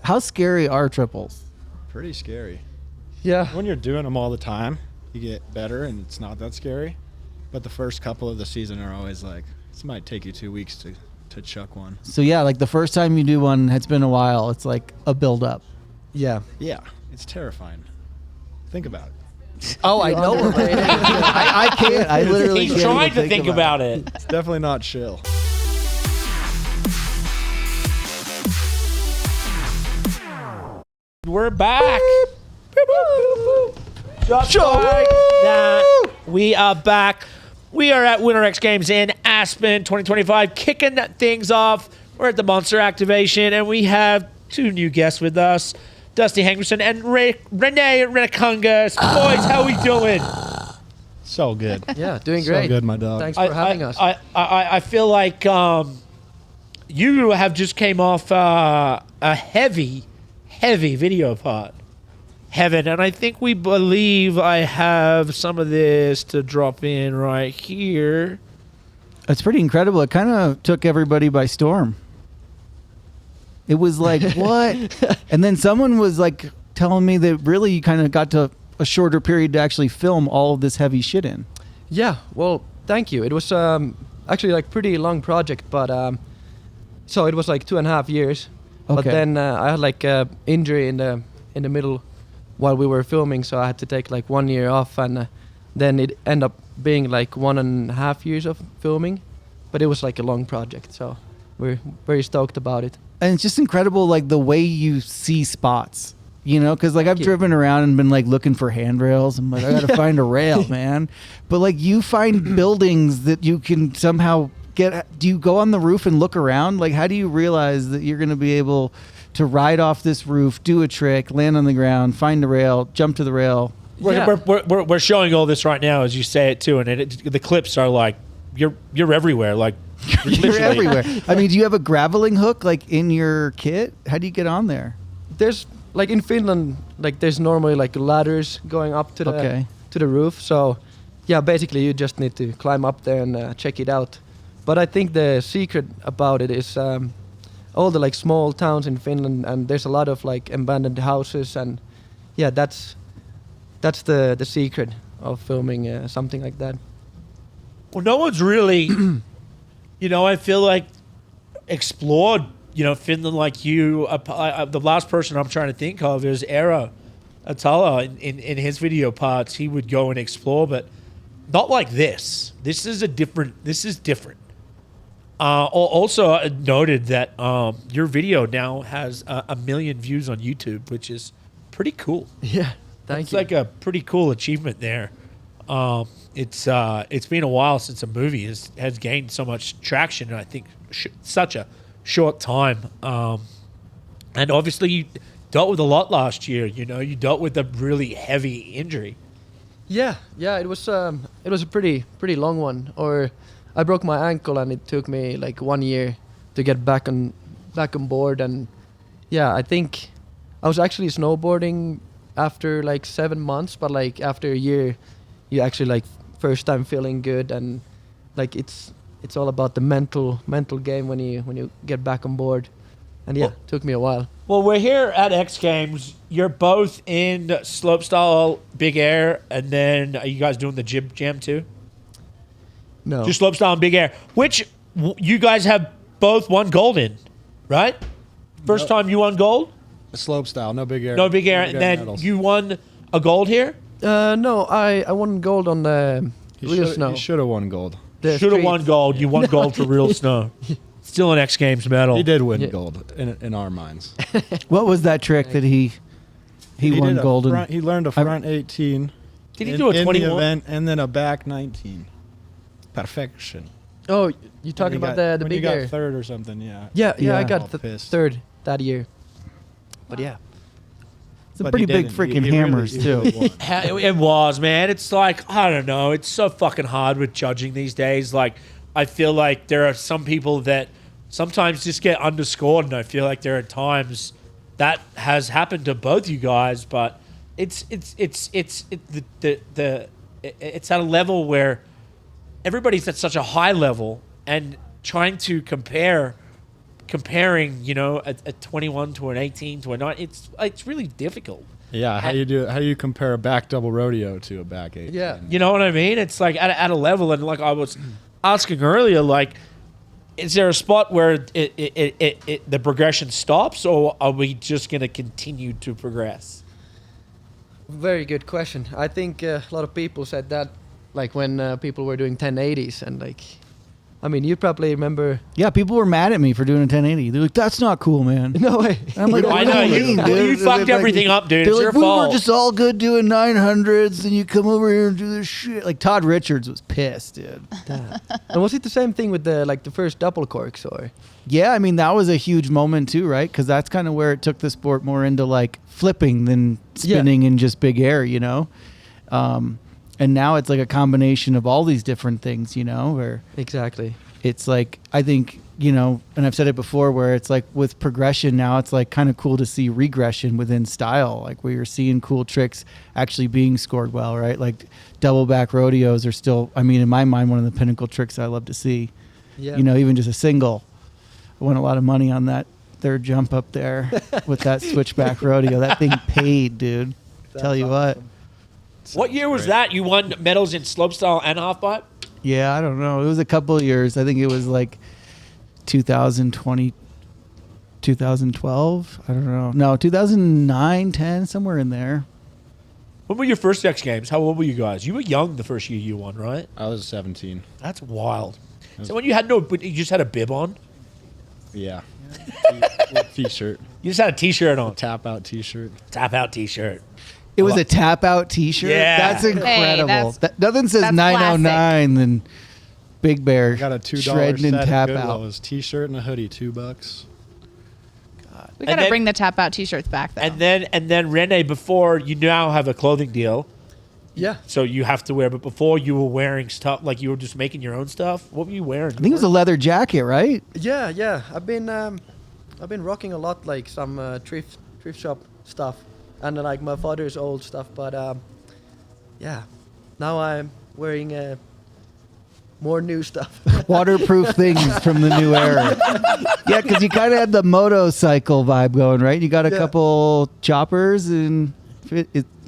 How scary are triples? Pretty scary. Yeah. When you're doing them all the time, you get better and it's not that scary. But the first couple of the season are always like, this might take you 2 weeks to chuck one. So yeah, like the first time you do one, it's been a while. It's like a build up. Yeah. Yeah, it's terrifying. Think about it. Oh, I know. I can't. I literally He's can't trying even to think about it. It's definitely not chill. We're back. We are back. We are at Winter X Games in Aspen 2025, kicking things off. We're at the Monster Activation, and we have two new guests with us, Dusty Henricksen and Rene Rinnekangas. Boys, how we doing? So good. Yeah, doing great. So good, my dog. Thanks for having us. I feel like you have just came off a heavy video part. Heaven, and I think we believe I have some of this to drop in right here. It's pretty incredible. It kind of took everybody by storm. It was like, what? And then someone was like telling me that really you kind of got to a shorter period to actually film all of this heavy shit in. Yeah, well, thank you. It was actually like pretty long project, but so it was like 2.5 years. Okay. But then I had like injury in the middle while we were filming, so I had to take like 1 year off, and then it ended up being like 1.5 years of filming, but it was like a long project, so we're very stoked about it. And it's just incredible, like the way you see spots, you know, because like I've driven around and been like looking for handrails. I'm like, I gotta find a rail, man. But like you find buildings that you can somehow get. Do you go on the roof and look around? Like, how do you realize that you're gonna be able to ride off this roof, do a trick, land on the ground, find a rail, jump to the rail? We're showing all this right now as you say it too, and the clips are like you're everywhere, like You're everywhere. I mean, do you have a graveling hook like in your kit? How do you get on there? There's like in Finland, like there's normally like ladders going up to the roof. So yeah, basically you just need to climb up there and check it out. But I think the secret about it is all the like small towns in Finland, and there's a lot of like abandoned houses, and yeah, that's the secret of filming something like that. Well, no one's really, you know, I feel like explored, you know, Finland like you. The last person I'm trying to think of is Eero Atala. In his video parts, he would go and explore, but not like this. This is different. Also noted that your video now has 1 million views on YouTube, which is pretty cool. Yeah, thank you. It's like a pretty cool achievement there. It's been a while since a movie has gained so much traction in, I think, such a short time. And obviously you dealt with a lot last year. You know, you dealt with a really heavy injury. Yeah, it was a pretty long one. Or I broke my ankle, and it took me like 1 year to get back on board. And yeah, I think I was actually snowboarding after like 7 months, but like after a year, you actually like first time feeling good, and like it's all about the mental game when you get back on board. And yeah, it took me a while. Well, we're here at X Games. You're both in slopestyle, big air, and then are you guys doing the jib jam too? No, Just slopestyle and big air, which you guys have both won gold in, right? First time you won gold? Slope style, no big air. No big air, and then medals. you won a gold here? No, I won gold on the real snow. He should have won gold. Should have won gold. You won gold for real snow. Still an X Games medal. He did win gold in our minds. What was that trick that he won did gold in? He learned a front 18. Did he do a in 21? the event, and then a back 19. Perfection. Oh, you talking about the when big you got air? third or something? Yeah. Yeah, I got All pissed. third that year. But yeah. It's a pretty big freaking hammers too. It was, man. It's like, I don't know. It's so fucking hard with judging these days. Like, I feel like there are some people that sometimes just get underscored, and I feel like there are times that has happened to both you guys, but it's at a level where everybody's at such a high level, and trying to compare comparing, you know, a 21 to an 18 to a 9, it's really difficult. Yeah, how do you compare a back double rodeo to a back 8? Yeah. You know what I mean? It's like at a level, and like I was asking earlier, like, is there a spot where the progression stops, or are we just going to continue to progress? Very good question. I think a lot of people said that, like when people were doing 1080s, and like, I mean, you probably remember. Yeah, people were mad at me for doing a 1080. They're like, "That's not cool, man." No way. And I'm like, I "What know do you mean, dude?" you fucked They're everything up, dude. They're It's your like, "We fault. were just all good doing 900s, and you come over here and do this shit." Like Todd Richards was pissed, dude. And was it the same thing with the first double corks, or? Yeah, I mean that was a huge moment too, right? Because that's kind of where it took the sport more into like flipping than spinning in just big air, you know. And now it's like a combination of all these different things, you know, where Exactly. it's like, I think, you know, and I've said it before, where it's like with progression now, it's like kind of cool to see regression within style, like where you're seeing cool tricks actually being scored well, right? Like double back rodeos are still, I mean, in my mind, one of the pinnacle tricks I love to see. Yeah. You know, even just a single. I won a lot of money on that third jump up there with that switchback rodeo. That thing paid, dude. Tell you what. What year was that? You won medals in slopestyle and halfpipe? Yeah, I don't know. It was a couple of years. I think it was like 2020, 2012. I don't know. No, 2009, 10, somewhere in there. When were your first X Games? How old were you guys? You were young the first year you won, right? I was 17. That's wild. So when you had you just had a bib on? Yeah. T-shirt. You just had a T-shirt on. Tap out T-shirt. Tap out T-shirt. It was a tap out T-shirt. Yeah. That's incredible. Nothing says that's 909 than Big Bear I got a $2 shredding set and tap at Goodwill. out. It was T-shirt and a hoodie, $2. We And gotta then- bring the tap out T-shirts back though. And then Rene, before you now have a clothing deal, Yeah. so you have to wear. But before you were wearing stuff like you were just making your own stuff. What were you wearing? I think it was a leather jacket, right? Yeah, yeah. I've been rocking a lot, like some thrift shop stuff, and like my father's old stuff. But yeah, now I'm wearing more new stuff. Waterproof things from the new era. Yeah, because you kind of had the motorcycle vibe going, right? You got a couple choppers in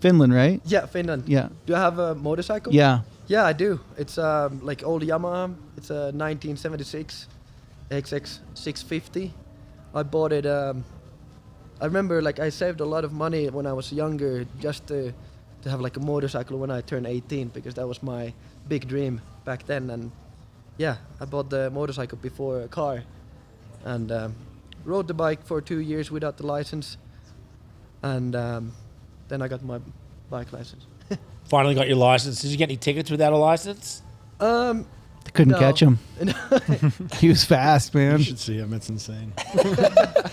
Finland, right? Yeah, Finland. Yeah. Do I have a motorcycle? Yeah. Yeah, I do. It's like old Yamaha. It's a 1976 XX 650. I bought it. I remember like I saved a lot of money when I was younger just to have like a motorcycle when I turned 18, because that was my big dream back then. And yeah, I bought the motorcycle before a car, and rode the bike for 2 years without the license, and then I got my bike license. Finally got your license. Did you get any tickets without a license? They couldn't No. catch him. He was fast, man. You should see him. It's insane.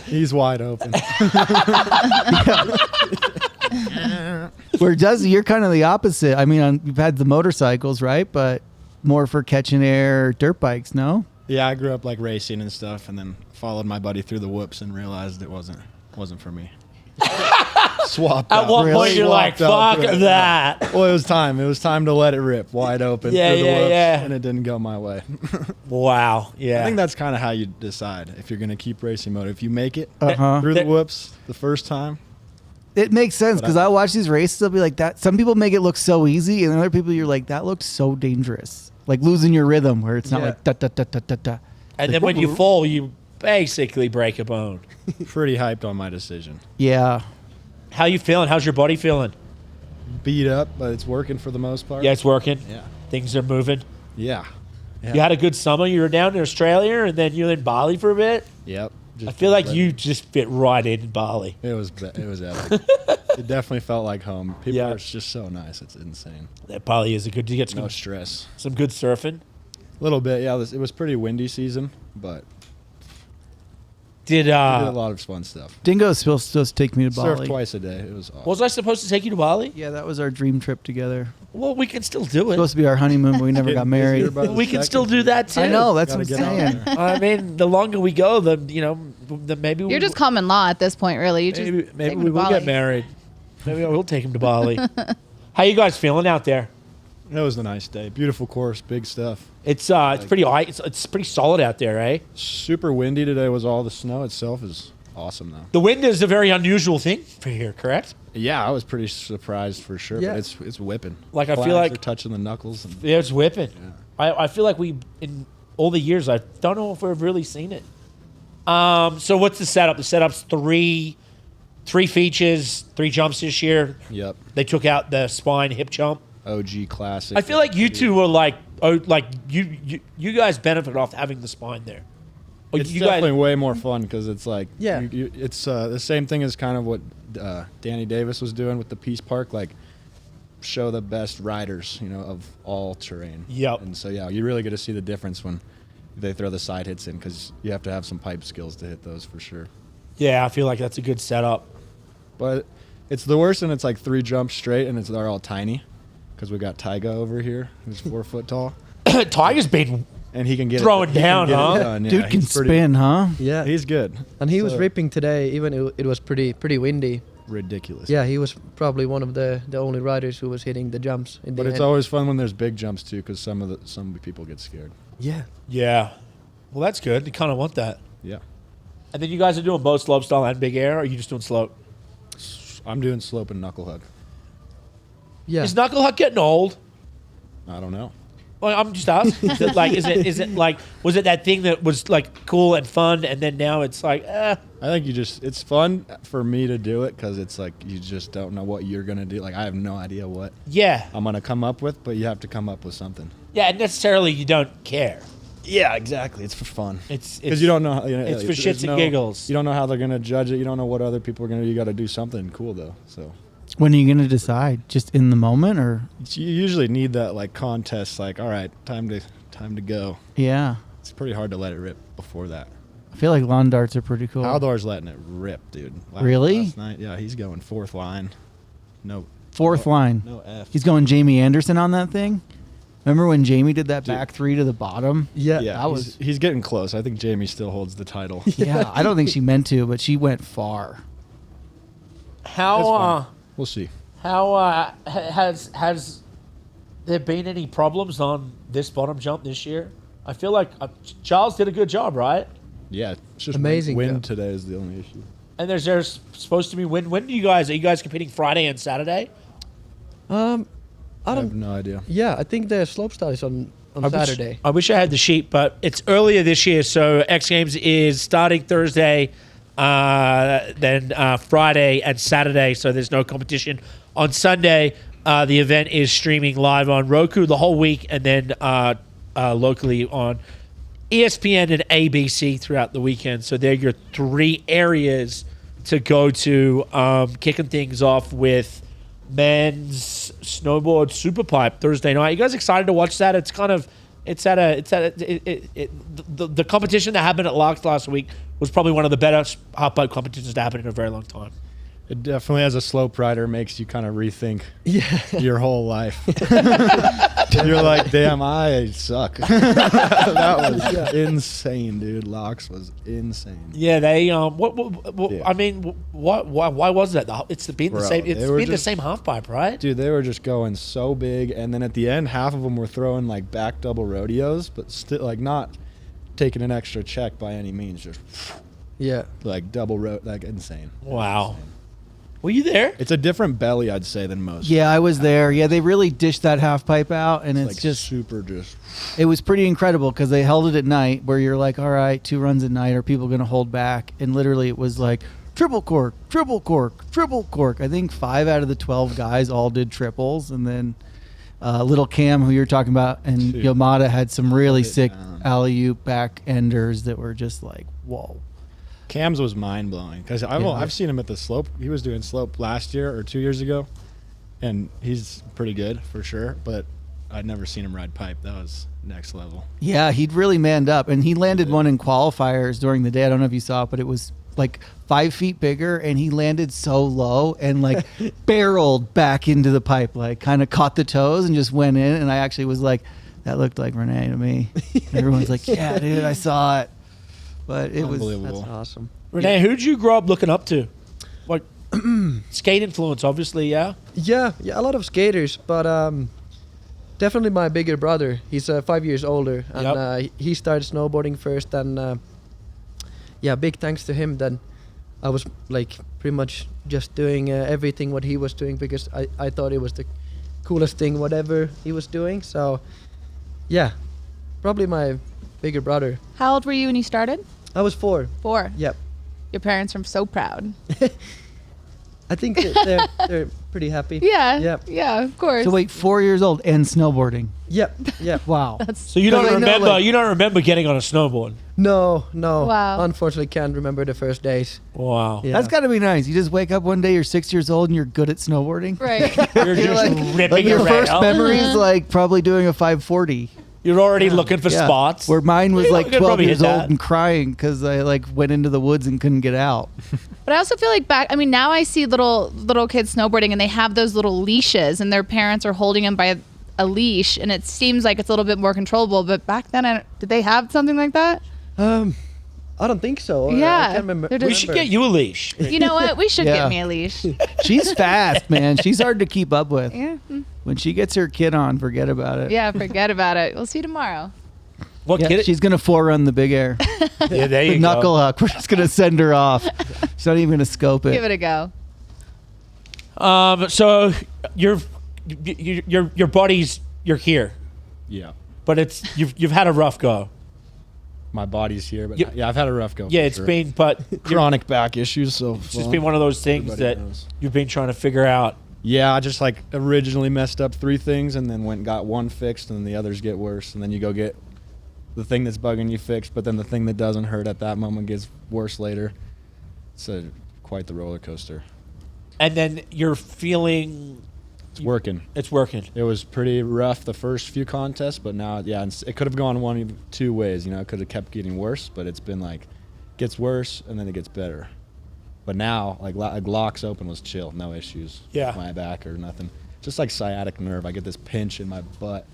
He's wide open. Where Dusty, you're kind of the opposite. I mean, you've had the motorcycles, right? But more for catching air dirt bikes, no? Yeah, I grew up like racing and stuff, and then followed my buddy through the whoops and realized it wasn't for me. Swapped At out. what Really? point you're like, Swapped out fuck for it. that. Well, it was time. It was time to let it rip wide open Yeah, through the yeah, whoops, yeah. and it didn't go my way. Wow. Yeah. I think that's kind of how you decide if you're going to keep racing mode. If you make it Uh-huh. through the whoops the first time, It makes sense because I watch these races. I'll be like that. Some people make it look so easy, and other people you're like, that looks so dangerous. Like losing your rhythm, where it's not Yeah. like da da da da da da. and then when you fall, you basically break a bone. pretty hyped on my decision. Yeah. How you feeling? How's your body feeling? Beat up, but it's working for the most part. Yeah, it's working. Yeah. Things are moving. Yeah. You had a good summer. You were down in Australia, and then you were in Bali for a bit. Yep. I feel like you just fit right in Bali. It was epic. It definitely felt like home. People Yeah. are just so nice. It's insane. That Bali is a good. You get No stress. some good surfing. A little bit, yeah. It was pretty windy season, but Did we did a lot of fun stuff. Dingo's supposed to take me to Surfed Bali. twice a day. It was awesome. was I supposed to take you to Bali? Yeah, that was our dream trip together. Well, we can still do it. Supposed to be our honeymoon, but we never got Getting busier married. by the We can second. still do that too. I know, that's Gotta what I'm get out saying. there. I mean, the longer we go, the maybe You're just common law at this point, really. You just maybe take 'em we to will Bali. get married. Maybe I will take him to Bali. How you guys feeling out there? It was a nice day. Beautiful course, big stuff. It's pretty high. It's pretty solid out there, eh? Super windy today. Was all the snow itself is awesome though. The wind is a very unusual thing for here, correct? Yeah, I was pretty surprised for sure. Yeah. But it's whipping. Like, I feel Flags like- are touching the knuckles. And Yeah, it's whipping. Yeah. I feel like we, in all the years, I don't know if we've really seen it. So what's the setup? The setup's three features, 3 jumps this year. Yep. They took out the spine hip jump. OG classic. I feel like you two were like, you guys benefit off having the spine there. Or It's you definitely guys, way more fun because it's like Yeah. it's the same thing as kind of what Danny Davis was doing with the Peace Park, like show the best riders, of all terrain. Yep. And so yeah, you really get to see the difference when they throw the side hits in because you have to have some pipe skills to hit those for sure. yeah, I feel like that's a good setup. But it's the worst when it's like 3 jumps straight and they're all tiny because we got Tyga over here who's 4 foot tall Tiger's been and he can get Throwing down, get it huh? done. Yeah, Dude can he's pretty- spin, huh? Yeah. He's good. And he was So- ripping today, even it was pretty windy. Ridiculous. Yeah, he was probably one of the only riders who was hitting the jumps in But the it's end. always fun when there's big jumps too, because some people get scared. Yeah. Yeah. Well, that's good. You kind of want that. Yeah, And then you guys are doing both slopestyle and big air, or are you just doing slope? I'm doing slope and knuckle hug. Yeah. Is Knuckle Huck getting old? I don't know. Well, I'm just asking. Is it like, was it that thing that was like cool and fun, and then now it's like, I think it's fun for me to do it because it's like you just don't know what you're gonna do. Like I have no idea what yeah, I'm gonna come up with, but you have to come up with something. yeah. And necessarily you don't care. Yeah, exactly. It's for fun. It's Because you don't know. it's for there's shits and giggles. You don't know how they're gonna judge it. You don't know what other people are gonna do. You got to do something cool though. So When are you going to decide? Just in the moment, or you usually need that like contest. Like, all right, time to go. yeah? It's pretty hard to let it rip before that. I feel like lawn darts are pretty cool. Haldor's letting it rip, dude. Really? Last night, yeah, he's going 4th line. No, Fourth line. no F. He's going Jamie Anderson on that thing. Remember when Jamie did that Dude. back 3 to the bottom? Yeah. Yeah, that was- he's getting close. I think Jamie still holds the title. Yeah, I don't think she meant to, but she went far. It's How fun. We'll see. has there been any problems on this bottom jump this year? I feel like Charles did a good job, right? Yeah, it's just Amazing Wind job. today is the only issue. And there's supposed to be wind. When do you guys are you guys competing Friday and Saturday? I I have don't. no idea. Yeah, I think the slopestyle is on Saturday. I wish I had the sheet, but it's earlier this year. So X Games is starting Thursday, then Friday and Saturday. So there's no competition on Sunday. The event is streaming live on Roku the whole week, and then locally on ESPN and ABC throughout the weekend. So they're your 3 areas to go to. Kicking things off with men's snowboard superpipe Thursday night. You guys excited to watch that? It's kind of the competition that happened at Larks last week was probably one of the better halfpipe competitions to happen in a very long time. It definitely, as a slope rider, makes you kind of rethink Yeah. your whole life. You're like, damn, I suck. That was insane, dude. Locks was insane. Yeah, they Yeah. I mean, why was that? It's been the Bro, same. It's they were been the just- same halfpipe, right? Dude, they were just going so big, and then at the end, half of them were throwing like back double rodeos, but still like not taking an extra check by any means, just Yeah. like like insane. Wow. Were you there? It's a different belly, I'd say, than most. Yeah, I was there. Yeah, they really dished that half pipe out, and it's like just super just. it was pretty incredible because they held it at night, where you're like, all right, 2 runs at night, are people going to hold back? And literally, it was like triple cork, triple cork, triple cork. I think 5 out of the 12 guys all did triples, and then little Cam, who you're talking about, and Dude. Yamada had some really Put it sick down. alley-oop back enders that were just like, whoa. Cam's was mind blowing because I've seen him at the slope. He was doing slope last year or 2 years ago, and he's pretty good for sure. But I'd never seen him ride pipe. That was next level. Yeah, he'd really manned up, and he landed one in qualifiers during the day. I don't know if you saw it, but it was like 5 feet bigger, and he landed so low and like barreled back into the pipe, like kind of caught the toes and just went in. And I actually was like, that looked like Rene to me. And everyone's like, yeah, dude, I saw it. But it was Unbelievable. That's awesome. Renee, who'd you grow up looking up to? Like skate influence, obviously, yeah. Yeah, a lot of skaters, but Definitely my bigger brother. He's 5 years older, and he started snowboarding first. And big thanks to him. Then I was like pretty much just doing everything what he was doing because I thought it was the coolest thing whatever he was doing. So yeah, probably my bigger brother. How old were you when you started? I was 4. 4. Yep. Your parents are so proud. I think that they're pretty happy. Yeah. Yep. Yeah, of course. So wait, 4 years old and snowboarding. Yep. Yep. Wow. So you don't Because I know, remember? like- You don't remember getting on a snowboard? No. Wow. Unfortunately, can't remember the first days. Wow. Yeah. That's got to be nice. You just wake up one day, you're 6 years old, and you're good at snowboarding. Right. You're just like ripping your your first rail. memory is like probably doing a 540. You're already looking for Yeah. spots. Where mine was You like could 12 probably years hit old that. and crying because I like went into the woods and couldn't get out. But I also feel like now I see little kids snowboarding and they have those little leashes and their parents are holding them by a leash and it seems like it's a little bit more controllable. But back then, did they have something like that? I don't think so. Yeah. I can't remember. They're We just- should get you a leash. You know what? We should Yeah. get me a leash. She's fast, man. She's hard to keep up with. Yeah. When she gets her kid on, forget about it. Yeah, forget about it. We'll see you tomorrow. What Yeah, kid? she's going to forerun the big air. Yeah, there The you knuckle go. huck. We're just going to send her off. She's not even going to scope it. Give it a go. So your body's you're here, Yeah. but it's you've had a rough go. My body's here, but Yep. yeah, I've had a rough go. Yeah, for it's sure. been, but chronic back issues. So it's just been one of those things Everybody that knows. you've been trying to figure out. Yeah, I just like originally messed up 3 things and then went and got one fixed, and then the others get worse, and then you go get the thing that's bugging you fixed, but then the thing that doesn't hurt at that moment gets worse later. It's quite the roller coaster. And then you're feeling It's working. it's working. It was pretty rough the first few contests, but now, yeah, it could have gone one of 2 ways. You know, it could have kept getting worse, but it's been like, gets worse and then it gets better. But now, like locks open was chill, no issues. Yeah. With my back or nothing. Just like sciatic nerve, I get this pinch in my butt,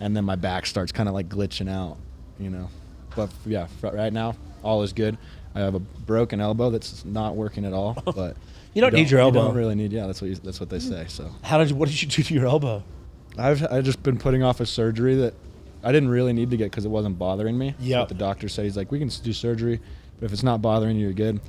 and then my back starts kind of like glitching out, you know. But yeah, right now, all is good. I have a broken elbow that's not working at all, but You don't need your elbow. You don't really need. Yeah, that's what they say. So What did you do to your elbow? I've just been putting off a surgery that I didn't really need to get because it wasn't bothering me. Yeah. But the doctor said, he's like, we can do surgery, but if it's not bothering you, you're good.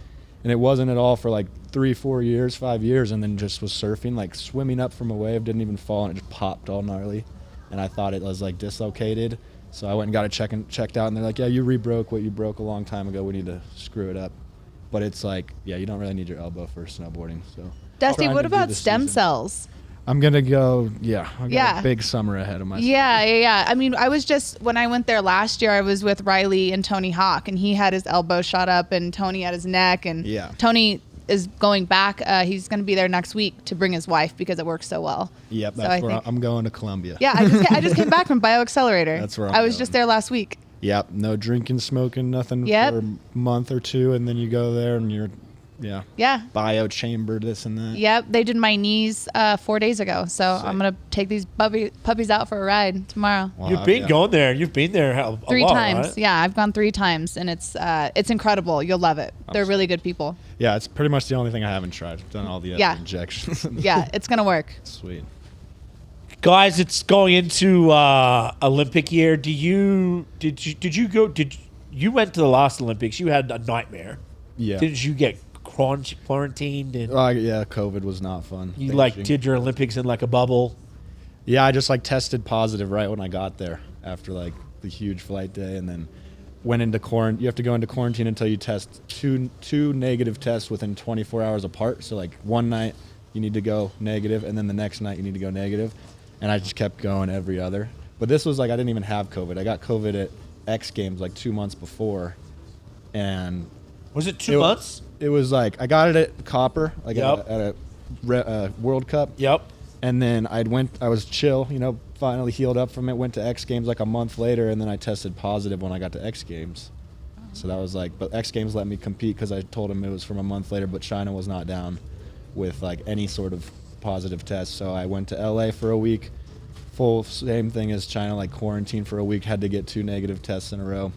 And it wasn't at all for like 3, 4 years, 5 years, and then just was surfing, like swimming up from a wave, didn't even fall, and it just popped all gnarly. And I thought it was like dislocated. So I went and got it checked out, and they're like, yeah, you rebroke what you broke a long time ago. We need to screw it up. But it's like, yeah, you don't really need your elbow for snowboarding. So Dusty, Trying what to do about this stem season. cells? I'm gonna go. Yeah, I got Yeah. a big summer ahead of myself. Yeah. I mean, when I went there last year, I was with Riley and Tony Hawk, and he had his elbow shot up, and Tony had his neck, and Yeah. Tony is going back. He's going to be there next week to bring his wife because it works so well. Yep, So that's I where think- I'm going to Columbia. Yeah, I just came back from BioAccelerator. That's where I'm I was going. just there last week. Yep, no drinking, smoking, nothing Yep. for a month or 2, and then you go there and you're, yeah, Yeah. bio chamber, this and that. Yep, they did my knees 4 days ago, so Sick. I'm gonna take these puppies out for a ride tomorrow. Wow, You've been yeah. going there. You've been there a 3 lot, times. right? Yeah, I've gone 3 times, and it's incredible. You'll love it. They're really good people. Yeah, it's pretty much the only thing I haven't tried. I've done all the other Yeah. injections. Yeah, it's gonna work. Sweet. Guys, it's going into Olympic year. Did you went to the last Olympics? You had a nightmare. Yeah. Didn't you get quarantined and Yeah, COVID was not fun. you Beijing. like did your Olympics in like a bubble? Yeah, I just like tested positive right when I got there after like the huge flight day, and then went into quarantine. You have to go into quarantine until you test two negative tests within 24 hours apart. So like one night you need to go negative, and then the next night you need to go negative. And I just kept going every other. But this was like I didn't even have COVID. I got COVID at X Games like 2 months before, and Was it 2 months? it was like I got it at Copper, like Yep. at a World Cup. Yep. And then I was chill, you know, finally healed up from it, went to X Games like a month later, and then I tested positive when I got to X Games. So that was like, but X Games let me compete because I told him it was from a month later, but China was not down with like any sort of positive test. So I went to LA for a week, full same thing as China, like quarantine for a week, had to get 2 negative tests in a row.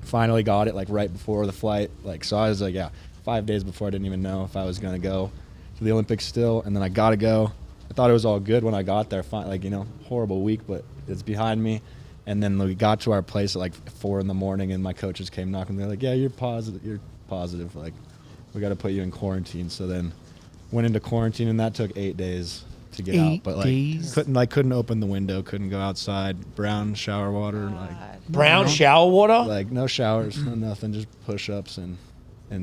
Finally got it like right before the flight. Like, so I was like, yeah, 5 days before I didn't even know if I was going to go to the Olympics still. And then I got to go. thought it was all good when I got there. Like, horrible week, but it's behind me. And then we got to our place at like 4 a.m. and my coaches came knocking. They're like, yeah, you're positive. Like, we got to put you in quarantine. So then went into quarantine, and that took 8 days to get out. But like couldn't open the window, couldn't go outside. Brown shower water, Brown shower water? like no showers, no nothing, just push-ups and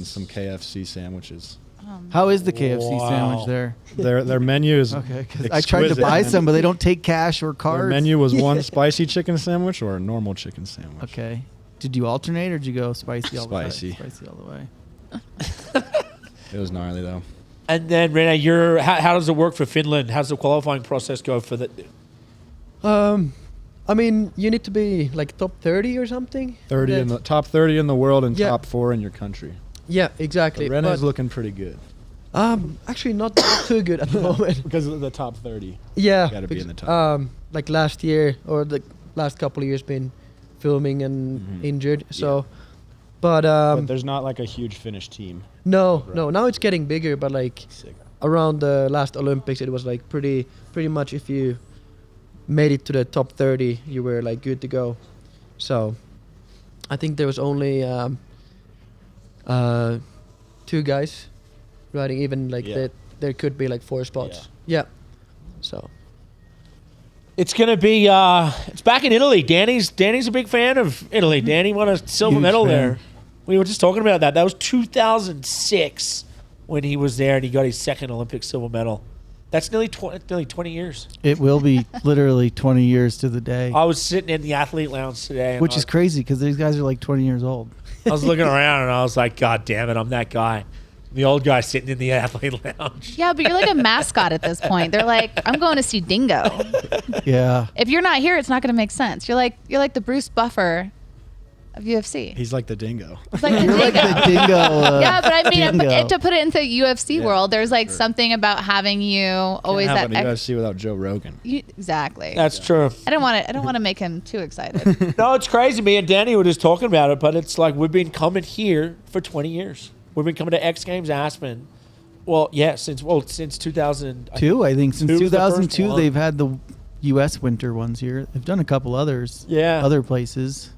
some KFC sandwiches. How is the KFC Wow. sandwich there? Their menu is Okay, because I tried to buy some, but they don't take cash or cards. Their menu was one spicy chicken sandwich or a normal chicken sandwich. Okay. Did you alternate or did you go spicy all the way? Spicy. Spicy all the way. It was gnarly though. And then, Rene, how does it work for Finland? How's the qualifying process go for the... I mean, you need to be like top 30 or something. 30 in the top 30 in the world and Yeah. top 4 in your country. Yeah, exactly. Rene's But, looking pretty good actually not too good at the moment. because of the top 30. Yeah, Gotta be in the top. like last year or the last couple of years been filming and injured. So, but But there's not like a huge Finnish team. no, Right. no. Now it's getting bigger, but like around the last Olympics, it was like pretty much if you made it to the top 30, you were like good to go. So, I think there was only 2 guys riding. Even like Yeah. that, there could be like 4 spots. Yeah. So. It's going to be... it's back in Italy. Danny's a big fan of Italy. Danny won a silver Huge medal fan. there. We were just talking about that. That was 2006 when he was there and he got his second Olympic silver medal. That's nearly 20 years. It will be literally 20 years to the day, I was sitting in the athlete lounge today. And which is crazy because these guys are like 20 years old. I was looking around and I was like, God damn it, I'm that guy. The old guy sitting in the athlete lounge. Yeah, but you're like a mascot at this point. They're like, I'm going to see Dingo. Yeah. If you're not here, it's not going to make sense. You're like the Bruce Buffer of UFC. He's like the Dingo. It's like the You're like Dingo. the dingo. Yeah, but I mean, Dingo. to put it into UFC Yeah, world, there's like sure. something about having you always Can't that have an UFC without Joe Rogan. exactly. That's true. I don't want to make him too excited. No, it's crazy. Me and Danny were just talking about it, but it's like we've been coming here for 20 years. We've been coming to X Games Aspen. Well, yeah, since 2000. I think since Two was the first 2002 one. they've had the U.S. winter ones here. They've done a couple others. Yeah. Other places.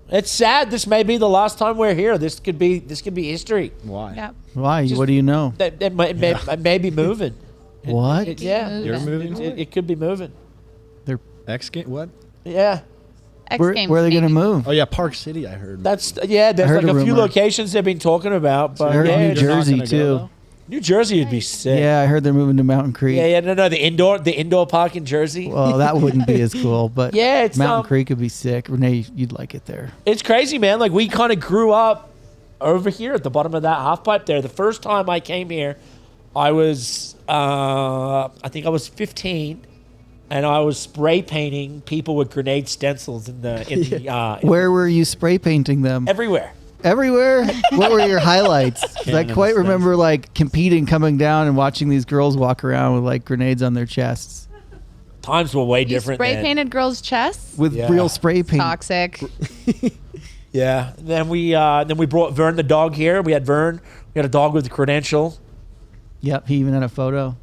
It's sad. This may be the last time we're here. This could be history. Why? Yeah. Why? Just- What do you know? It may be moving. What? Yeah. You're moving? It could be moving. They're X game? What? Yeah. X where Games where are they going to maybe. move? Oh yeah, Park City. I heard. There's heard like a a few rumor. locations they've been talking about, but I heard yeah, New it's You're not Jersey gonna go, too. though? New Jersey would be sick. Yeah, I heard they're moving to Mountain Creek. Yeah, no, the indoor park in Jersey. Well, that wouldn't be as cool, but Yeah, it's, Mountain Creek would be sick. Renee, you'd like it there. It's crazy, man. Like we kind of grew up over here at the bottom of that half pipe there. The first time I came here, I was I think I was 15, and I was spray painting people with grenade stencils in the Where were you spray painting them? everywhere. Everywhere? What were your highlights? 'Cause I Cannon quite and remember like competing, coming down and watching these girls walk around with like grenades on their chests Times were way You different. spray then. painted girls' chests. with Yeah. real spray paint. Toxic. Yeah. Then we brought Vern the dog here. We had Vern. We had a dog with a credential. Yep, he even had a photo.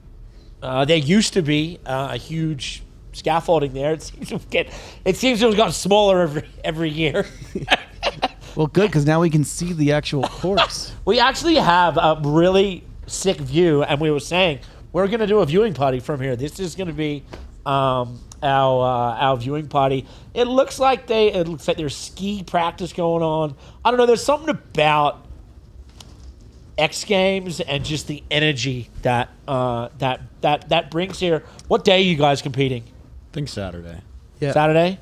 There used to be a huge scaffolding there. It seems to have gotten smaller every year. Well, good, because now we can see the actual course. We actually have a really sick view, and we were saying we're going to do a viewing party from here. This is going to be our viewing party. It looks like there's ski practice going on. I don't know. There's something about X Games and just the energy that brings here. What day are you guys competing? I think Saturday. Yeah. Saturday?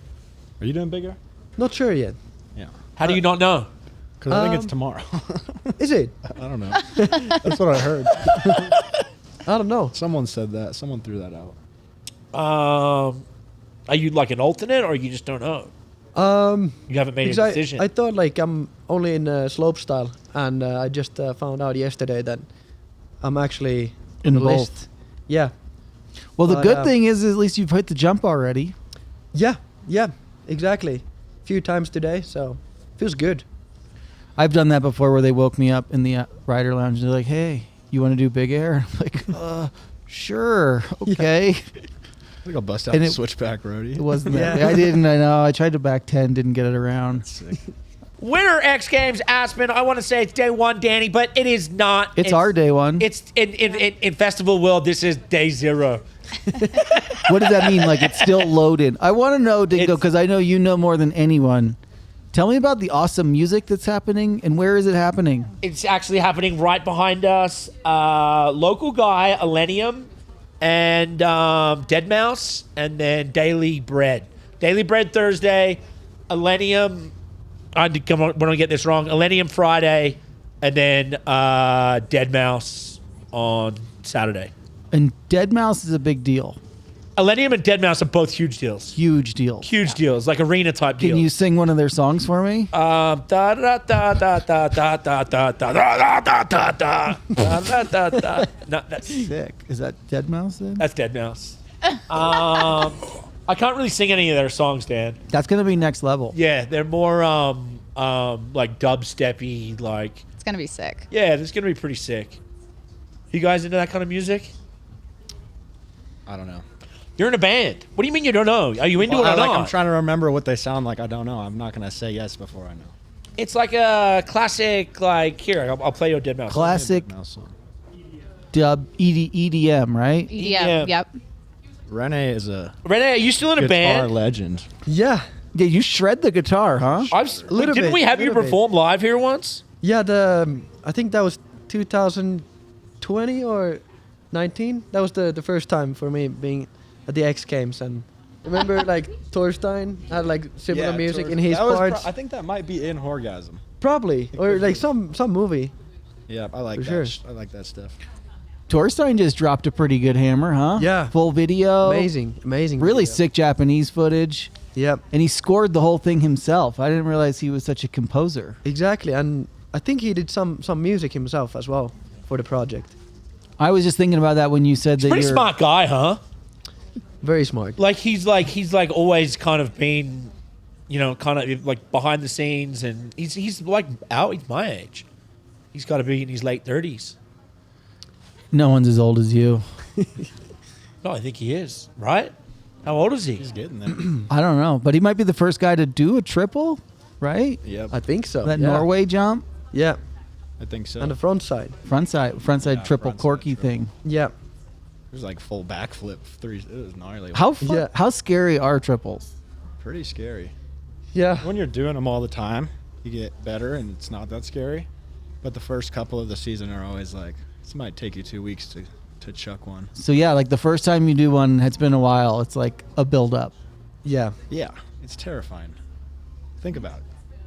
Are you doing bigger? Not sure yet. Yeah. How do you not know? Because I think it's tomorrow. Is it? I don't know. That's what I heard. I don't know. Someone said that. Someone threw that out. Are you like an alternate, or you just don't know? You haven't made a Because decision. I thought like I'm only in slopestyle, and I just found out yesterday that I'm actually In on the both. list. Yeah, Well, the But, good thing is at least you've hit the jump already. yeah, exactly. A few times today, so feels good. I've done that before where they woke me up in the rider lounge. They're like, hey, you want to do big air? I'm like, Sure. Okay. We go bust out And the it- switchback roadie. It wasn't that. I didn't. I know. I tried to back 10, didn't get it around. Sick. Winter X Games Aspen. I want to say it's day one, Danny, but it is not. It's our day one. It's in festival world. This is day 0. What does that mean? Like it's still loaded? I want to know, Dingo, It's- because I know you know more than anyone. Tell me about the awesome music that's happening and where is it happening? It's actually happening right behind us. Local guy, Elenium, and Dead Mouse, and then Daily Bread. Daily Bread Thursday, Elenium. I want to get this wrong. Elenium Friday, and then Dead Mouse on Saturday. And Dead Mouse is a big deal. Elenium and Dead Mouse are both huge deals. Huge deal. Huge deals, like arena type deals. Can you sing one of their songs for me? Da da da da da da da da da da da da da da da. No, that's Sick. Is that Dead Mouse then? Dead Mouse. I can't really sing any of their songs, Dan. That's gonna be next level. Yeah, they're more like dubsteppy, like It's gonna be sick. yeah, this is gonna be pretty sick. You guys into that kind of music? I don't know. You're in a band. What do you mean you don't know? Are you into it or I'm not? trying to remember what they sound like. I don't know. I'm not gonna say yes before I know. It's like a classic. Like here, I'll play your Dead Mouse. Classic Mouse song. dub EDM, right? Yeah. Yep. Rene is a Rene, are you still in a guitar band? legend. Yeah, Yeah, you shred the guitar, huh? Little Didn't bit, we have you little bit. perform live here once? yeah. I think that was 2020 or 19. That was the first time for me being at the X Games, and remember like Torstein had like similar music in his parts. I think that might be in Horgasm. Probably, or like some movie. Yeah, I like For that. sure. I like that stuff. Torstein just dropped a pretty good hammer, huh? Yeah. Full video. Amazing. Really video. sick Japanese footage. Yep, And he scored the whole thing himself. I didn't realize he was such a composer. exactly. And I think he did some music himself as well for the project. I was just thinking about that when you said that Pretty you're smart guy, huh? Very smart. Like he's always kind of been, kind of like behind the scenes, and he's like he's my age. He's got to be in his late 30s. No one's as old as you. No, I think he is. Right? How old is he? He's getting there. I don't know, but he might be the first guy to do a triple, right? Yep, I think so. That yeah. Norway jump, Yeah, I think so. and the front side. frontside Yeah, triple frontside corky triple. thing. Yeah. There's like full backflip threes. It was gnarly. Yeah. How scary are triples? Pretty scary. Yeah. When you're doing them all the time, you get better, and it's not that scary. But the first couple of the season are always like, this might take you 2 weeks to chuck one. So yeah, like the first time you do one, it's been a while. It's like a build up. Yeah. Yeah, it's terrifying. Think about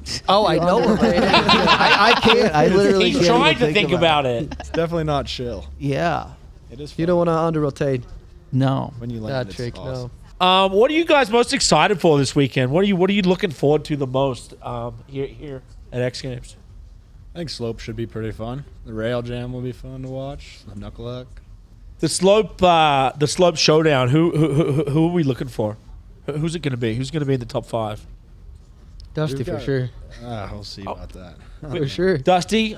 it. Oh, I know. I can't. I literally He's can't trying even to think about it. It's definitely not chill. Yeah. It is. You fun don't want to under rotate No. when you land. that It's trick. awesome. No. What are you guys most excited for this weekend? What are you looking forward to the most here at X Games? I think slope should be pretty fun. The rail jam will be fun to watch. The knuckle huck. The slope showdown. Who are we looking for? Who's it going to be? Who's going to be in the top 5? Dusty We've for got- sure. We'll see about that. For sure. Dusty,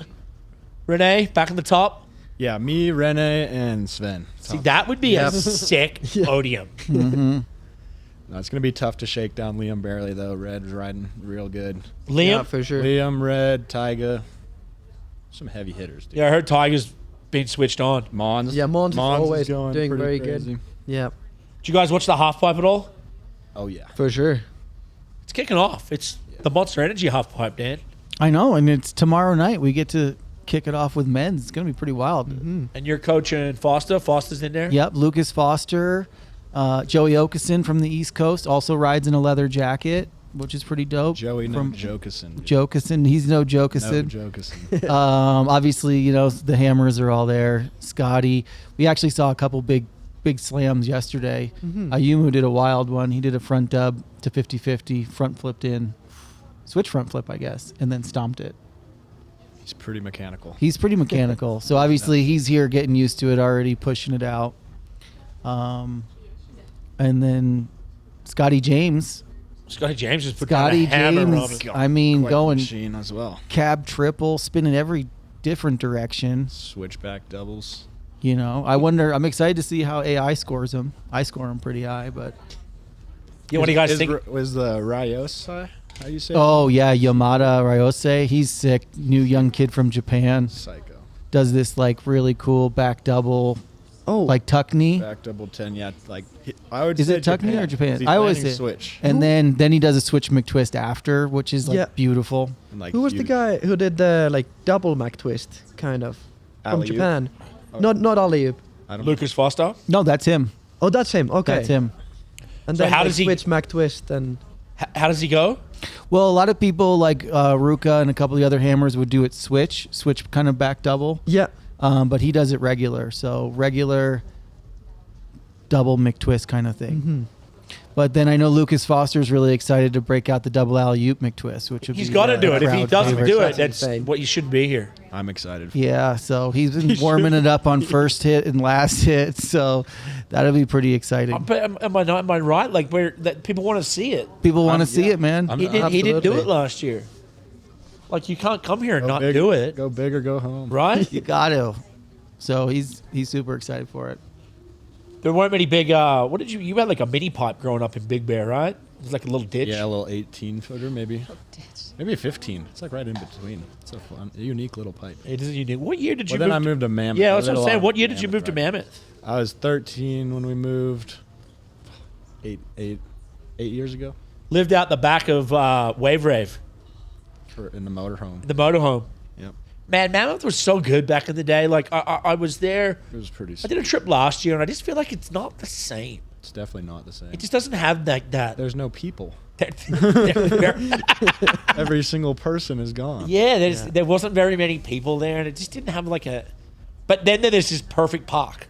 Rene, back in the top. Yeah, me, Rene, and Sven. See, that would be a Yep. sick podium. No, it's gonna be tough to shake down Liam Barely though. Red's riding real good. Liam, Yeah, for sure. Liam, Red, Tyga, some heavy hitters. Dude. yeah, I heard Tiger's been switched on. Mons. Yeah, Mons is always going doing pretty very crazy. good. Yeah, Did you guys watch the half pipe at all? Oh yeah. for sure. It's kicking off. It's the Monster Energy half pipe, Dan. I know, and it's tomorrow night. We get to kick it off with men's. It's gonna be pretty wild. And you're coaching Foster. Foster's in there. Yep, Lucas Foster, Joey Okeson from the East Coast also rides in a leather jacket, which is pretty dope. Joey from Jokeson. Jokeson. He's no No Jokeson. Jokeson. Obviously, the hammers are all there. Scotty. We actually saw a couple big slams yesterday. Ayumu did a wild one. He did a front dub to 50-50, front flipped in, switch front flip, I guess, and then stomped it. He's pretty mechanical. He's pretty mechanical. So obviously he's here getting used to it already, pushing it out. And then Scotty James. Scotty James just put down Scotty a hammer on James, him. I mean, Quite the going machine as well. cab triple, spinning every different direction. Switchback doubles. You know, I'm excited to see how AI scores him. I score him pretty high, but. Yeah, what do you guys think? Was the Ryosai? How you say? Oh yeah, Yamada Ryose. He's sick. New young kid from Japan. Psycho. Does this like really cool back double. Oh, Like tuck knee. Back double 10. Yeah, like I would. Is say it tuck knee or Japan? He's I always landing say switch. And then he does a switch McTwist after, which is like Yeah. beautiful. And, like, who was the guy who did the like double Mac twist, kind of, from Alley-oop? Japan? Oh. Not alley-oop. I don't Lucas Foster? No, that's him. Oh, that's him. Okay. That's him. And So then how like, does he- switch Mac twist and How does he go? Well, a lot of people like Ruka and a couple of the other hammers would do it switch kind of back double. yeah. But he does it regular. So regular double McTwist kind of thing. Mm-hmm. But then I know Lucas Foster's really excited to break out the double alley-oop McTwist, which would He's be got to do it. If he crowd doesn't favorite. do it, That's that's insane. what you shouldn't be here. I'm excited. Yeah, so he's been warming it up on first hit and last hit, so that'll be pretty exciting. But am I right? Like that people want to see it. People want to see it, man. I'm- He didn't do Absolutely. it last year. Like you can't come here and Go not big- do it, Go big or go home. right? You got to. So he's super excited for it. There weren't many big. What did you had like a mini pipe growing up in Big Bear, right? It was like a little ditch. Yeah, a little 18-footer maybe. Maybe a 15. It's like right in between. It's a fun, a unique little pipe. It is unique. What year did you Well, then move? I moved to Mammoth. Yeah, I that's did what a I'm lot saying. of What year did you move to riding. Mammoth? I was 13 when we moved. Eight years ago. Lived out the back of Wave Rave, In the motorhome. the motorhome. Yep. Man, Mammoth was so good back in the day. Like I was there. It was pretty. I did a trip last year, and I just feel like it's not the same. It's definitely not the same. It just doesn't have that. There's no people. There- Every single person is gone. yeah, there wasn't very many people there, and it just didn't have like a. But then there's this perfect park.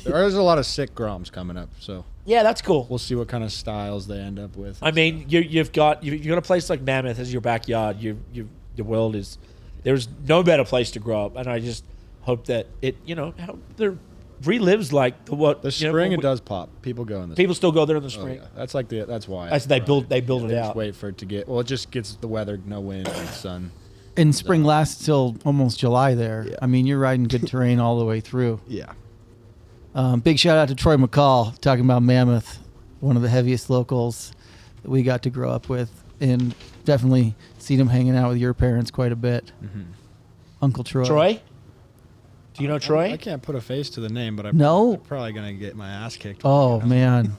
There's a lot of sick groms coming up, so Yeah, that's cool. we'll see what kind of styles they end up with. I mean, you've got a place like Mammoth as your backyard. The world is. There's no better place to grow up, and I just hope that it there relives like The spring it does pop. People go in the People still go there in the Oh, spring. yeah. That's why. They build it Just out. wait for it to get. Well, it just gets the weather, no wind, and sun. And spring lasts till almost July there. Yeah. I mean, you're riding good terrain all the way through. Yeah. Big shout out to Troy McCall talking about Mammoth, one of the heaviest locals that we got to grow up with, and definitely seen him hanging out with your parents quite a bit. Mm-hmm. Uncle Troy. Troy? Do you know Troy? I can't put a face to the name, but I'm No. probably gonna get my ass kicked. Oh man.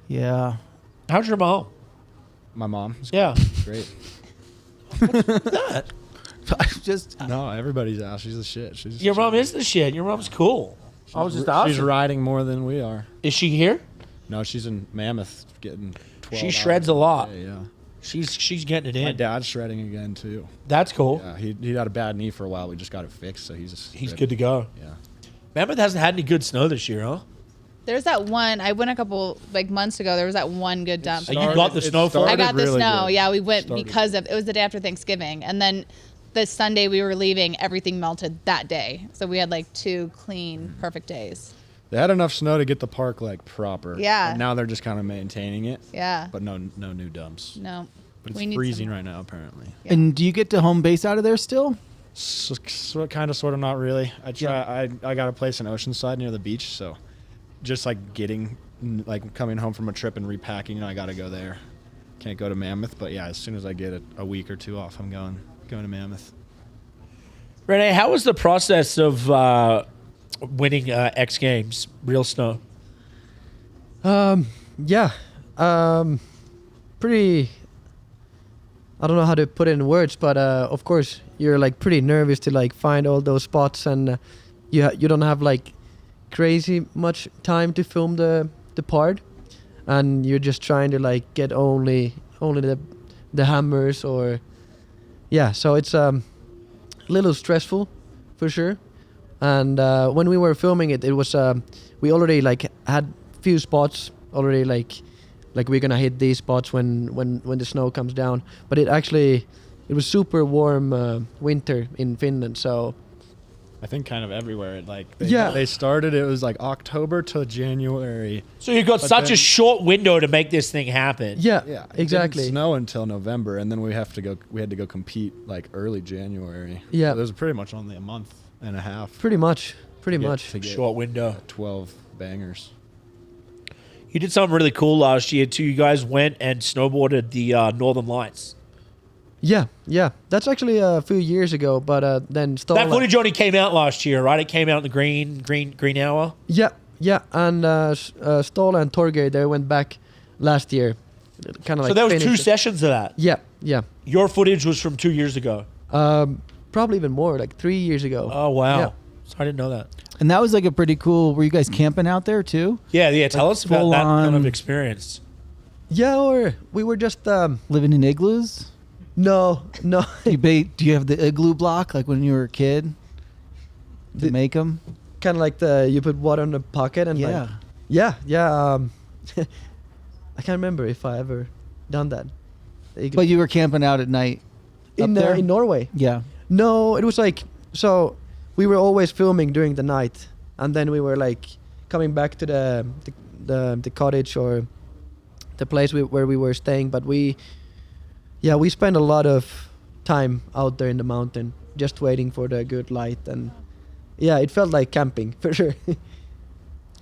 Yeah. How's your mom? My mom. is Yeah. Great. That. I just No, everybody's ass. She's the shit. She's Your mom is the shit. Your mom's cool. I was just She's asking. riding more than we are. Is she here? No, she's in Mammoth getting 12 She shreds hours a lot. day, yeah. She's getting it My in. dad's shredding again too. That's cool. Yeah, he had a bad knee for a while. We just got it fixed, so He's good to go. Yeah. Mammoth hasn't had any good snow this year, huh? There's that one. I went a couple months ago. There was that one good dump. You got the snow for it? I got the really snow. good. Yeah, we went Started. because of it was the day after Thanksgiving, and then the Sunday we were leaving, everything melted that day. So we had like 2 clean, perfect days. They had enough snow to get the park like proper. Yeah. And now they're just kind of maintaining it. Yeah. But no new dumps. No. But We it's need freezing some- right now apparently. Yeah. And do you get to home base out of there still? So kind of, sort of, not really. I try. I got a place in Oceanside near the beach, so just like coming home from a trip and repacking, I got to go there. Can't go to Mammoth, but yeah, as soon as I get a week or 2 off, I'm going to Mammoth. Rene, how was the process of winning X Games Real Snow? Yeah. Pretty. I don't know how to put it in words, but of course you're like pretty nervous to like find all those spots, and you don't have like crazy much time to film the part, and you're just trying to like get only the hammers or yeah. So it's a little stressful, for sure. And when we were filming it, it was we already like had few spots already like we're gonna hit these spots when the snow comes down. But it was super warm winter in Finland, so I think kind of everywhere. They started. It was like October to January. So you've got But such a then- short window to make this thing happen. yeah, Yeah, it exactly. didn't snow until November, and then we had to go compete like early January. Yeah. So it was pretty much only a month and a half. Pretty much. pretty get- much. to get Short window. 12 bangers. You did something really cool last year too. You guys went and snowboarded the Northern Lights. Yeah, that's actually a few years ago, but then still. That footage only came out last year, right? It came out in the green hour. Yeah, and Stola and Torgeir, they went back last year, kind of like. So there was 2 finished it. sessions of that. Yeah. Your footage was from 2 years ago. Probably even more, like 3 years ago. Oh wow! Yeah. So I didn't know that. And that was like a pretty cool. Were you guys camping out there too? Yeah. Tell us about that kind of full-on- experience. Yeah, or we were just Living in igloos? no. Do you have the igloo block like when you were a kid? To make them? Kind of like you put water in the pocket and Yeah. yeah. I can't remember if I ever done that. But you were camping out at night up there? in Norway. Yeah. No, it was like, so we were always filming during the night, and then we were like coming back to the cottage or the place where we were staying. But we spent a lot of time out there in the mountain, just waiting for the good light, and yeah, it felt like camping for sure.